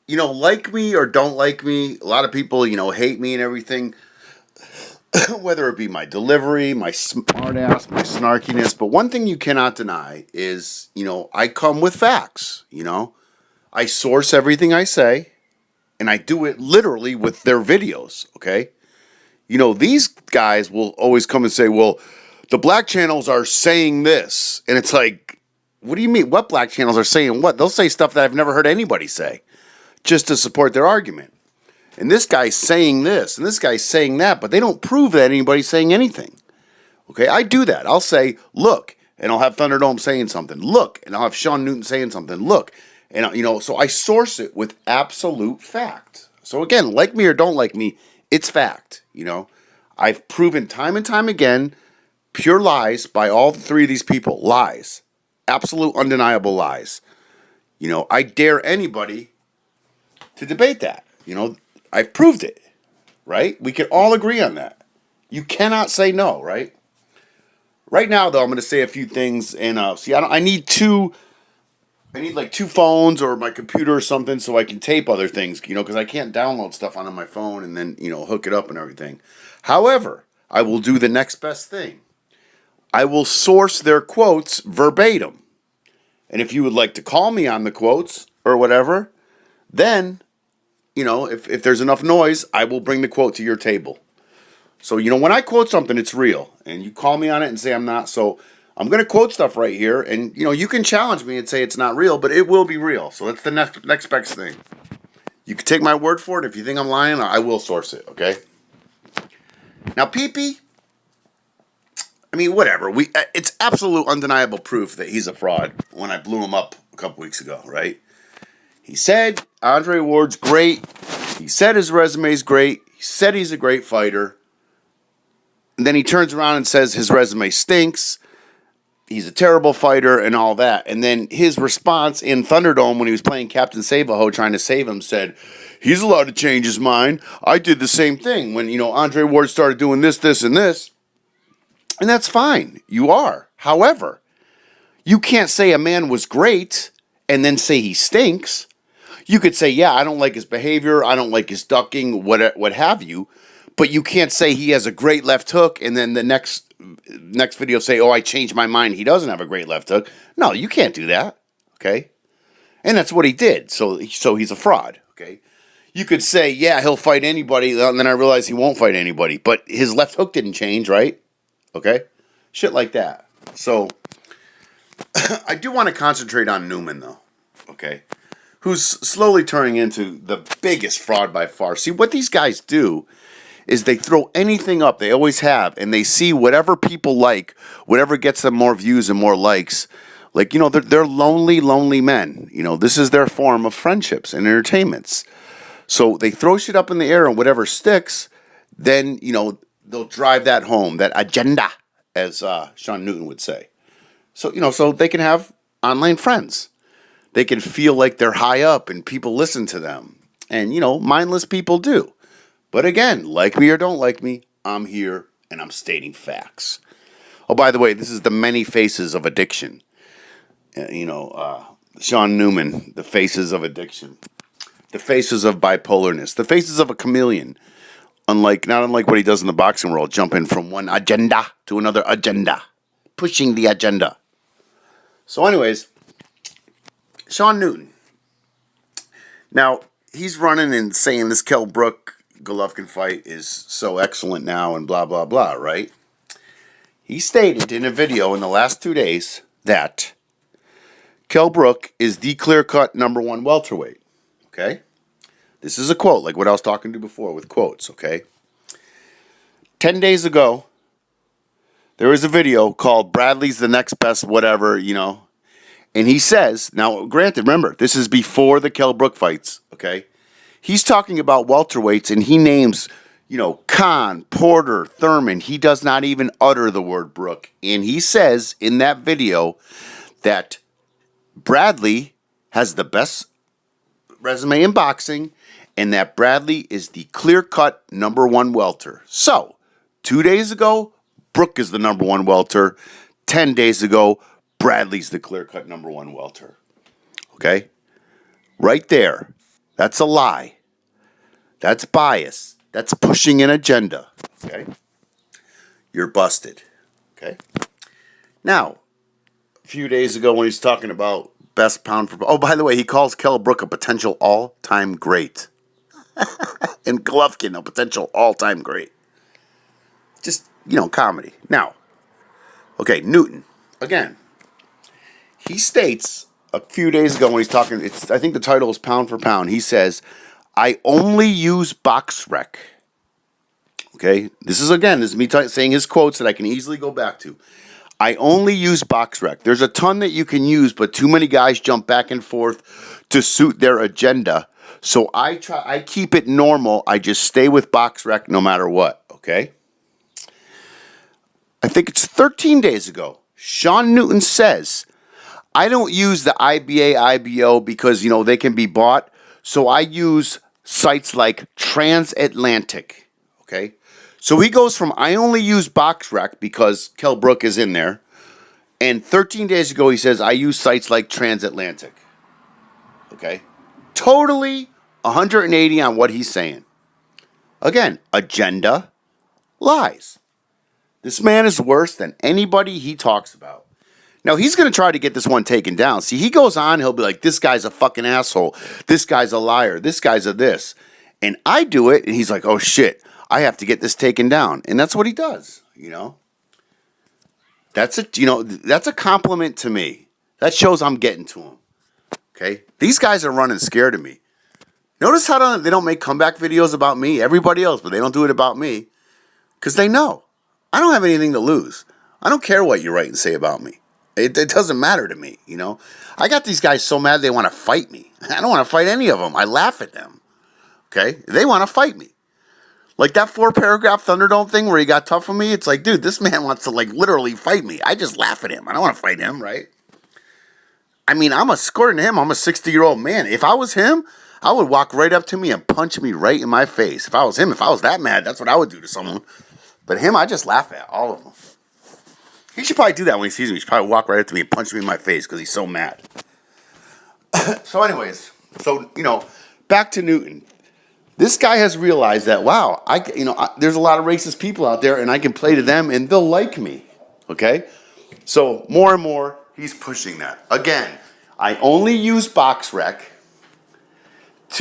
like me or don't like me, a lot of people, hate me and everything, whether it be my delivery, my smart ass, my snarkiness. But one thing you cannot deny is, I come with facts. I source everything I say, and I do it literally with their videos, okay? These guys will always come and say, well, the black channels are saying this. And it's like, what do you mean? What black channels are saying what? They'll say stuff that I've never heard anybody say just to support their argument. And this guy's saying this, and this guy's saying that, but they don't prove that anybody's saying anything. Okay, I do that. I'll say, look, and I'll have Thunderdome saying something. Look, and I'll have Shawn Newton saying something. Look, and so I source it with absolute fact. So again, like me or don't like me, it's fact. I've proven time and time again pure lies by all three of these people. Lies, absolute undeniable lies. I dare anybody to debate that. I've proved it, right? We can all agree on that. You cannot say no, right? Right now, though, I'm going to say a few things, and I need like two phones or my computer or something so I can tape other things, because I can't download stuff onto my phone and then hook it up and everything. However, I will do the next best thing. I will source their quotes verbatim, and if you would like to call me on the quotes or whatever, then if there's enough noise, I will bring the quote to your table. So, when I quote something, it's real. And you call me on it and say I'm not. So, I'm going to quote stuff right here. And, you can challenge me and say it's not real, but it will be real. So, that's the next best thing. You can take my word for it. If you think I'm lying, I will source it, okay? Now, Pee-Pee, whatever. It's absolute undeniable proof that he's a fraud when I blew him up a couple weeks ago, right? He said Andre Ward's great. He said his resume's great. He said he's a great fighter. And then he turns around and says his resume stinks. He's a terrible fighter and all that. And then his response in Thunderdome when he was playing Captain Save-A-Ho trying to save him said, he's allowed to change his mind. I did the same thing when, Andre Ward started doing this, this, and this. And that's fine. You are. However, you can't say a man was great and then say he stinks. You could say, yeah, I don't like his behavior, I don't like his ducking, what have you, but you can't say he has a great left hook and then the next video say, oh, I changed my mind, he doesn't have a great left hook. No, you can't do that, okay? And that's what he did, so he's a fraud, okay? You could say, yeah, he'll fight anybody, and then I realize he won't fight anybody, but his left hook didn't change, right? Okay? Shit like that. So, I do want to concentrate on Newman, though, okay? Who's slowly turning into the biggest fraud by far. See, what these guys do is they throw anything up, they always have, and they see whatever people like, whatever gets them more views and more likes. Like, they're lonely, lonely men. This is their form of friendships and entertainments. So they throw shit up in the air and whatever sticks, then, they'll drive that home, that agenda, as Shawn Newton would say. So, so they can have online friends. They can feel like they're high up and people listen to them. And, mindless people do. But again, like me or don't like me, I'm here and I'm stating facts. Oh, by the way, this is the many faces of addiction. Shawn Newman, the faces of addiction. The faces of bipolarness. The faces of a chameleon. Not unlike what he does in the boxing world, jumping from one agenda to another agenda. Pushing the agenda. So anyways, Shawn Newton. Now, he's running and saying this Kell Brook Golovkin fight is so excellent now and blah, blah, blah, right? He stated in a video in the last 2 days that Kell Brook is the clear-cut number one welterweight, okay? This is a quote, like what I was talking to before with quotes, okay? 10 days ago, there was a video called Bradley's the next best whatever, And he says, now granted, remember, this is before the Kell Brook fights, okay? He's talking about welterweights and he names, Khan, Porter, Thurman. He does not even utter the word Brook. And he says in that video that Bradley has the best resume in boxing and that Bradley is the clear-cut number one welter. So, 2 days ago, Brook is the number one welter. 10 days ago, Bradley's the clear-cut number one welter. Okay? Right there. That's a lie. That's bias. That's pushing an agenda. Okay? You're busted. Okay? Now, a few days ago when he's talking about best pound for... Oh, by the way, he calls Kell Brook a potential all-time great. And Golovkin a potential all-time great. Just, comedy. Now, okay, Newton. Again, he states a few days ago when he's talking... I think the title is Pound for Pound. He says, I only use box rec. Okay? This is me saying his quotes that I can easily go back to. I only use box rec. There's a ton that you can use, but too many guys jump back and forth to suit their agenda. So I keep it normal. I just stay with box rec no matter what, okay? I think it's 13 days ago. Shawn Newton says, I don't use the IBA, IBO because, they can be bought. So I use sites like Transatlantic, okay? So he goes from I only use box rec because Kell Brook is in there. And 13 days ago he says I use sites like Transatlantic. Okay? Totally 180 on what he's saying. Again, agenda, lies. This man is worse than anybody he talks about. Now, he's going to try to get this one taken down. See, he goes on, he'll be like, this guy's a fucking asshole. This guy's a liar. This guy's a this. And I do it, and he's like, oh, shit, I have to get this taken down. And that's what he does, That's a compliment to me. That shows I'm getting to him. Okay? These guys are running scared of me. Notice how they don't make comeback videos about me, everybody else, but they don't do it about me. Because they know. I don't have anything to lose. I don't care what you write and say about me. It doesn't matter to me, I got these guys so mad they want to fight me. I don't want to fight any of them. I laugh at them. Okay? They want to fight me. Like that 4-paragraph Thunderdome thing where he got tough on me. It's like, dude, this man wants to literally fight me. I just laugh at him. I don't want to fight him, right? I mean, according to him, I'm a 60-year-old man. If I was him, I would walk right up to me and punch me right in my face. If I was him, if I was that mad, that's what I would do to someone. But him, I just laugh at all of them. He should probably do that when he sees me. He should probably walk right up to me and punch me in my face because he's so mad. So anyways, back to Newton. This guy has realized that, wow, there's a lot of racist people out there and I can play to them and they'll like me. Okay? So more and more, he's pushing that. Again, I only use box rec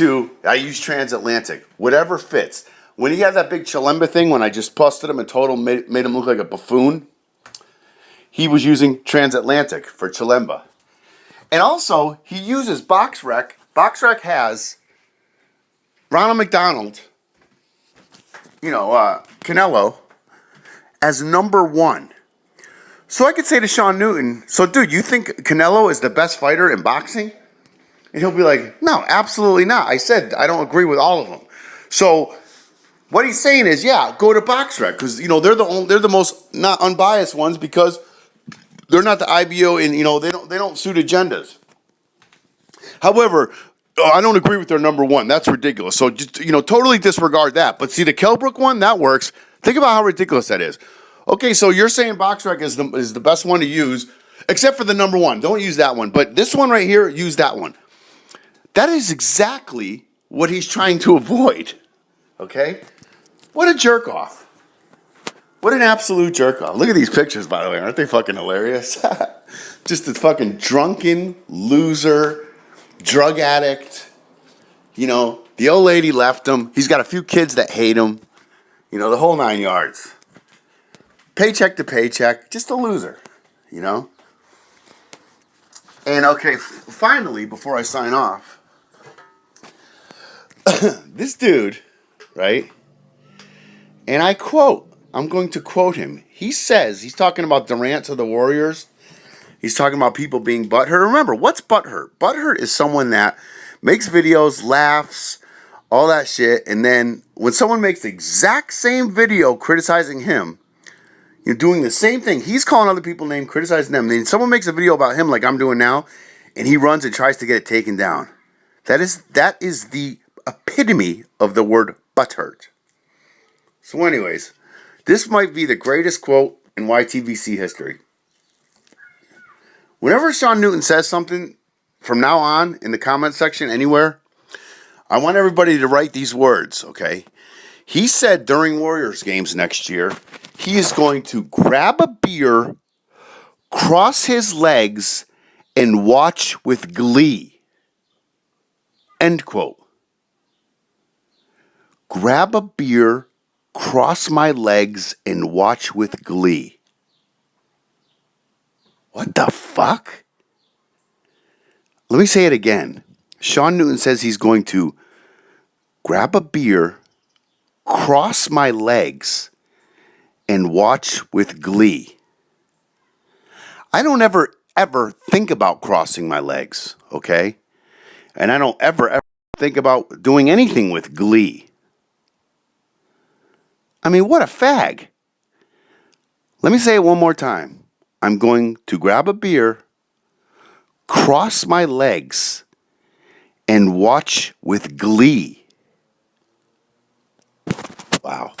I use Transatlantic. Whatever fits. When he had that big Chilemba thing, when I just busted him and made him look like a buffoon, he was using Transatlantic for Chilemba. And also, he uses box rec. Box rec has Ronald McDonald, Canelo, as number one. So I could say to Shawn Newton, so dude, you think Canelo is the best fighter in boxing? And he'll be like, no, absolutely not. I said I don't agree with all of them. So what he's saying is, yeah, go to box rec because they're the most not unbiased ones because they're not the IBO and they don't suit agendas. However, I don't agree with their number one. That's ridiculous. So just totally disregard that. But see the Kell Brook one that works. Think about how ridiculous that is. Okay, so you're saying box rec is the best one to use, except for the number one. Don't use that one. But this one right here, use that one. That is exactly what he's trying to avoid. Okay? What a jerk off. What an absolute jerk off. Look at these pictures, by the way. Aren't they fucking hilarious? Just a fucking drunken loser, drug addict. The old lady left him. He's got a few kids that hate him. The whole 9 yards. Paycheck to paycheck. Just a loser. And okay, finally, before I sign off, this dude, right? And I'm going to quote him. He says, he's talking about Durant to the Warriors. He's talking about people being butthurt. Remember, what's butthurt? Butthurt is someone that makes videos, laughs, all that shit. And then when someone makes the exact same video criticizing him, you're doing the same thing. He's calling other people names, criticizing them. Then someone makes a video about him like I'm doing now, and he runs and tries to get it taken down. That is the epitome of the word butthurt. So anyways, this might be the greatest quote in YTVC history. Whenever Shawn Newton says something from now on in the comment section anywhere, I want everybody to write these words, okay? He said during Warriors games next year, he is going to grab a beer, cross his legs, and watch with glee. End quote. Grab a beer, cross my legs, and watch with glee. What the fuck? Let me say it again. Shawn Newton says he's going to grab a beer, cross my legs, and watch with glee. I don't ever think about crossing my legs, okay? And I don't ever think about doing anything with glee. I mean, what a fag. Let me say it one more time. I'm going to grab a beer, cross my legs, and watch with glee. Wow.